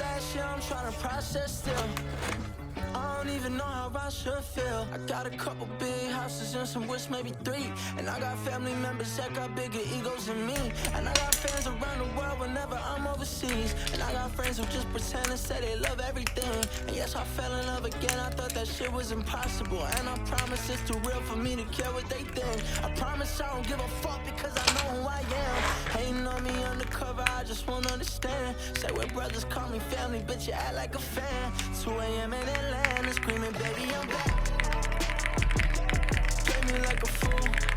last year, I'm trying to process still. I don't even know how I should feel. I got a couple big houses and some wish maybe 3. And I got family members that got bigger egos than me. And I got fans around the world whenever I'm overseas. And I got friends who just pretend and say they love everything. And yes, I fell in love again, I thought that shit was impossible. And I promise it's too real for me to care what they think. I promise I don't give a fuck because I know who I am. Hating on me undercover, I just won't understand. Say we're brothers, call me family, bitch, you act like a fan. 2 a.m. in Atlanta, screaming, baby, I'm back. Play me like a fool.